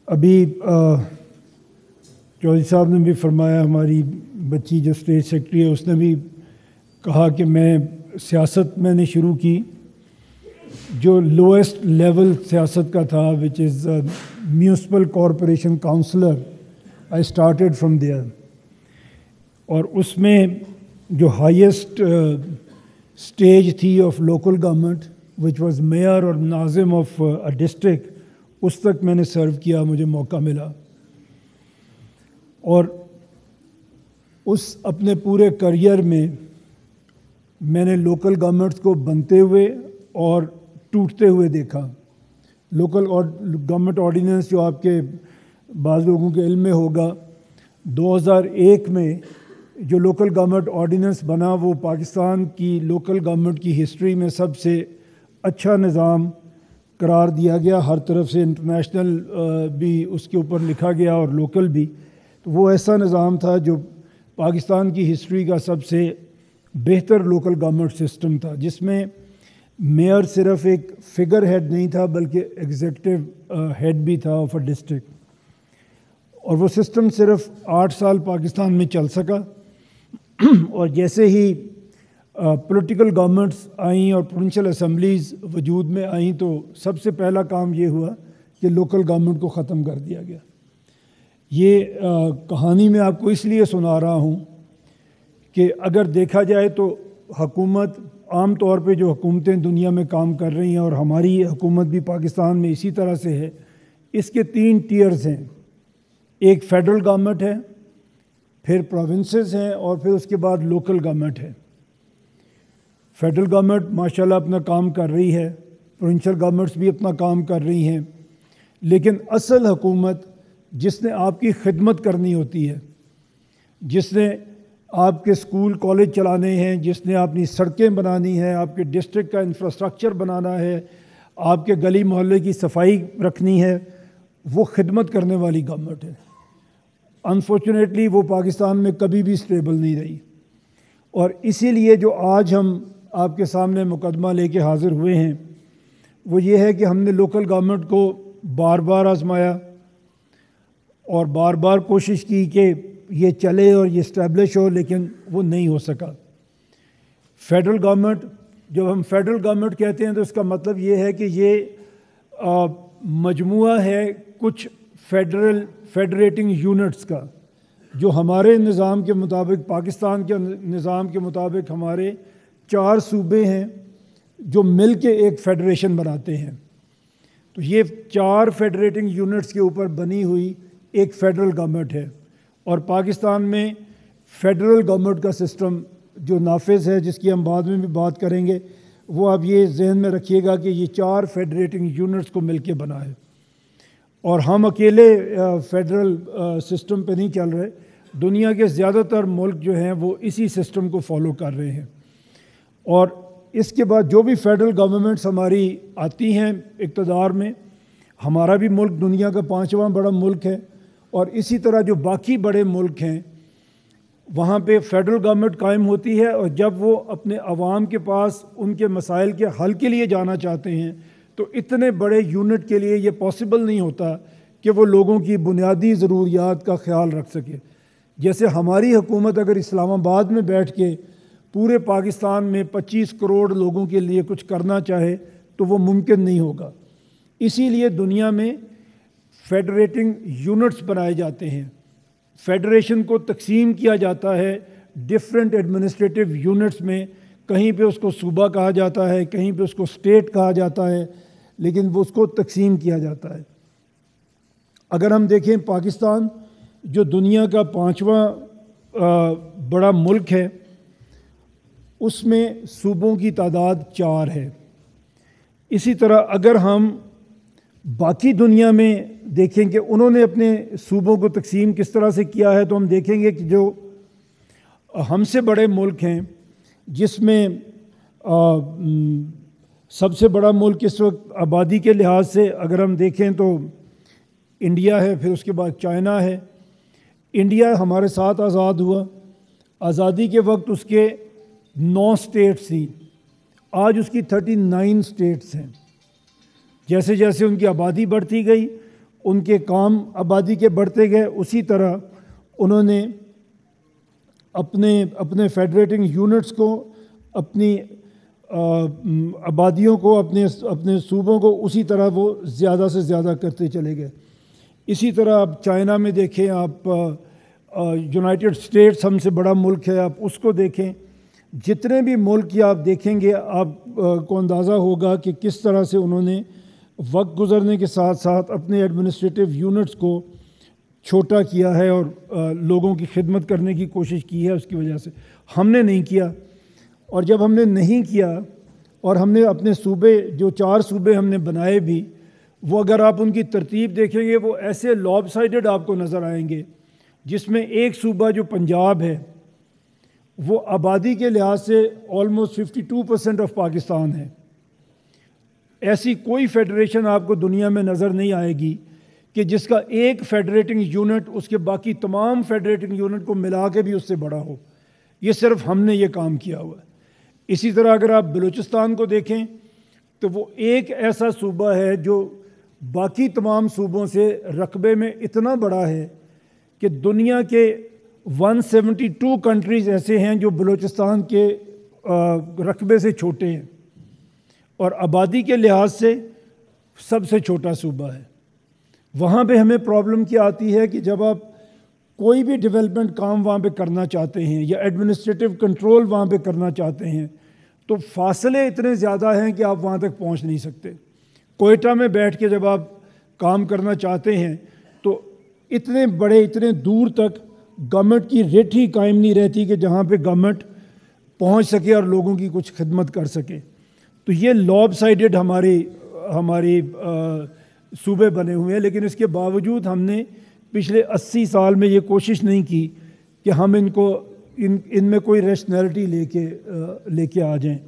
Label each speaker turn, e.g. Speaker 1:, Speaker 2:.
Speaker 1: ابھی چودھری صاحب نے بھی فرمایا، ہماری بچی جو اسٹیٹ سیکرٹری ہے اس نے بھی کہا کہ میں سیاست میں نے شروع کی جو لوئسٹ لیول سیاست کا تھا، which is municipal corporation councillor. I started from there. اور اس میں جو ہائیسٹ اسٹیج تھی of local government which was mayor اور ناظم آف اے ڈسٹرکٹ، اس تک میں نے سرو کیا، مجھے موقع ملا. اور اس اپنے پورے کریئر میں نے لوکل گورنمنٹس کو بنتے ہوئے اور ٹوٹتے ہوئے دیکھا. لوکل گورنمنٹ آرڈیننس جو آپ کے بعض لوگوں کے علم میں ہوگا، 2001 میں جو لوکل گورنمنٹ آرڈیننس بنا وہ پاکستان کی لوکل گورنمنٹ کی ہسٹری میں سب سے اچھا نظام قرار دیا گیا. ہر طرف سے انٹرنیشنل بھی اس کے اوپر لکھا گیا اور لوکل بھی. تو وہ ایسا نظام تھا جو پاکستان کی ہسٹری کا سب سے بہتر لوکل گورنمنٹ سسٹم تھا، جس میں میئر صرف ایک فگر ہیڈ نہیں تھا بلکہ ایگزیکٹو ہیڈ بھی تھا آف اے ڈسٹرکٹ. اور وہ سسٹم صرف 8 سال پاکستان میں چل سکا. اور جیسے ہی پولیٹیکل گورنمنٹس آئیں اور پروونشل اسمبلیز وجود میں آئیں تو سب سے پہلا کام یہ ہوا کہ لوکل گورنمنٹ کو ختم کر دیا گیا. یہ کہانی میں آپ کو اس لیے سنا رہا ہوں کہ اگر دیکھا جائے تو حکومت عام طور پہ جو حکومتیں دنیا میں کام کر رہی ہیں اور ہماری حکومت بھی پاکستان میں اسی طرح سے ہے، اس کے 3 ٹیئرز ہیں. ایک فیڈرل گورنمنٹ ہے، پھر پروونسز ہیں، اور پھر اس کے بعد لوکل گورنمنٹ ہے. فیڈرل گورنمنٹ ماشاءاللہ اپنا کام کر رہی ہے، پروونشل گورنمنٹس بھی اپنا کام کر رہی ہیں، لیکن اصل حکومت جس نے آپ کی خدمت کرنی ہوتی ہے، جس نے آپ کے اسکول کالج چلانے ہیں، جس نے اپنی سڑکیں بنانی ہیں، آپ کے ڈسٹرکٹ کا انفراسٹرکچر بنانا ہے، آپ کے گلی محلے کی صفائی رکھنی ہے، وہ خدمت کرنے والی گورنمنٹ ہے. انفارچونیٹلی وہ پاکستان میں کبھی بھی اسٹیبل نہیں رہی. اور اسی لیے جو آج ہم آپ کے سامنے مقدمہ لے کے حاضر ہوئے ہیں وہ یہ ہے کہ ہم نے لوکل گورنمنٹ کو بار بار آزمایا اور بار بار کوشش کی کہ یہ چلے اور یہ اسٹیبلش ہو، لیکن وہ نہیں ہو سکا. فیڈرل گورنمنٹ، جب ہم فیڈرل گورنمنٹ کہتے ہیں تو اس کا مطلب یہ ہے کہ یہ مجموعہ ہے کچھ فیڈریٹنگ یونٹس کا، جو ہمارے نظام کے مطابق، پاکستان کے نظام کے مطابق ہمارے 4 صوبے ہیں جو مل کے ایک فیڈریشن بناتے ہیں. تو یہ 4 فیڈریٹنگ یونٹس کے اوپر بنی ہوئی ایک فیڈرل گورنمنٹ ہے. اور پاکستان میں فیڈرل گورنمنٹ کا سسٹم جو نافذ ہے، جس کی ہم بعد میں بھی بات کریں گے، وہ آپ یہ ذہن میں رکھیے گا کہ یہ 4 فیڈریٹنگ یونٹس کو مل کے بنا ہے. اور ہم اکیلے فیڈرل سسٹم پہ نہیں چل رہے، دنیا کے زیادہ تر ملک جو ہیں وہ اسی سسٹم کو فالو کر رہے ہیں. اور اس کے بعد جو بھی فیڈرل گورنمنٹس ہماری آتی ہیں اقتدار میں، ہمارا بھی ملک دنیا کا 5واں بڑا ملک ہے، اور اسی طرح جو باقی بڑے ملک ہیں وہاں پہ فیڈرل گورنمنٹ قائم ہوتی ہے. اور جب وہ اپنے عوام کے پاس ان کے مسائل کے حل کے لیے جانا چاہتے ہیں تو اتنے بڑے یونٹ کے لیے یہ پاسبل نہیں ہوتا کہ وہ لوگوں کی بنیادی ضروریات کا خیال رکھ سکے. جیسے ہماری حکومت اگر اسلام آباد میں بیٹھ کے پورے پاکستان میں 25 کروڑ لوگوں کے لیے کچھ کرنا چاہے تو وہ ممکن نہیں ہوگا. اسی لیے دنیا میں فیڈریٹنگ یونٹس بنائے جاتے ہیں. فیڈریشن کو تقسیم کیا جاتا ہے ڈفرینٹ ایڈمنسٹریٹو یونٹس میں. کہیں پہ اس کو صوبہ کہا جاتا ہے، کہیں پہ اس کو اسٹیٹ کہا جاتا ہے، لیکن وہ اس کو تقسیم کیا جاتا ہے. اگر ہم دیکھیں پاکستان جو دنیا کا 5واں بڑا ملک ہے، اس میں صوبوں کی تعداد 4 ہے. اسی طرح اگر ہم باقی دنیا میں دیکھیں کہ انہوں نے اپنے صوبوں کو تقسیم کس طرح سے کیا ہے، تو ہم دیکھیں گے کہ جو ہم سے بڑے ملک ہیں، جس میں سب سے بڑا ملک اس وقت آبادی کے لحاظ سے اگر ہم دیکھیں تو انڈیا ہے، پھر اس کے بعد چائنا ہے. انڈیا ہمارے ساتھ آزاد ہوا. آزادی کے وقت اس کے 9 اسٹیٹس تھیں، آج اس کی 39 اسٹیٹس ہیں. جیسے جیسے ان کی آبادی بڑھتی گئی ان کے کام آبادی کے بڑھتے گئے، اسی طرح انہوں نے اپنے فیڈریٹنگ یونٹس کو، اپنی آبادیوں کو، اپنے صوبوں کو اسی طرح وہ زیادہ سے زیادہ کرتے چلے گئے۔ اسی طرح آپ چائنا میں دیکھیں، آپ یونائٹڈ اسٹیٹس ہم سے بڑا ملک ہے، آپ اس کو دیکھیں، جتنے بھی ملک یہ آپ دیکھیں گے آپ کو اندازہ ہوگا کہ کس طرح سے انہوں نے وقت گزرنے کے ساتھ ساتھ اپنے ایڈمنسٹریٹو یونٹس کو چھوٹا کیا ہے اور لوگوں کی خدمت کرنے کی کوشش کی ہے۔ اس کی وجہ سے ہم نے نہیں کیا، اور جب ہم نے نہیں کیا اور ہم نے اپنے صوبے، جو 4 صوبے ہم نے بنائے بھی، وہ اگر آپ ان کی ترتیب دیکھیں گے وہ ایسے لاب سائڈڈ آپ کو نظر آئیں گے، جس میں ایک صوبہ جو پنجاب ہے وہ آبادی کے لحاظ سے آلموسٹ 52% آف پاکستان ہے۔ ایسی کوئی فیڈریشن آپ کو دنیا میں نظر نہیں آئے گی کہ جس کا ایک فیڈریٹنگ یونٹ اس کے باقی تمام فیڈریٹنگ یونٹ کو ملا کے بھی اس سے بڑا ہو۔ یہ صرف ہم نے یہ کام کیا ہوا ہے۔ اسی طرح اگر آپ بلوچستان کو دیکھیں تو وہ ایک ایسا صوبہ ہے جو باقی تمام صوبوں سے رقبے میں اتنا بڑا ہے کہ دنیا کے 172 کنٹریز ایسے ہیں جو بلوچستان کے رقبے سے چھوٹے ہیں، اور آبادی کے لحاظ سے سب سے چھوٹا صوبہ ہے۔ وہاں پہ ہمیں پرابلم کیا آتی ہے کہ جب آپ کوئی بھی ڈیولپمنٹ کام وہاں پہ کرنا چاہتے ہیں یا ایڈمنسٹریٹو کنٹرول وہاں پہ کرنا چاہتے ہیں تو فاصلے اتنے زیادہ ہیں کہ آپ وہاں تک پہنچ نہیں سکتے۔ کوئٹہ میں بیٹھ کے جب آپ کام کرنا چاہتے ہیں تو اتنے دور تک گورنمنٹ کی ریٹ ہی قائم نہیں رہتی کہ جہاں پہ گورنمنٹ پہنچ سکے اور لوگوں کی کچھ خدمت کر سکے۔ تو یہ لاب سائڈڈ ہماری صوبے بنے ہوئے ہیں، لیکن اس کے باوجود ہم نے پچھلے 80 سال میں یہ کوشش نہیں کی کہ ہم ان میں کوئی ریشنلٹی لے کے آ جائیں۔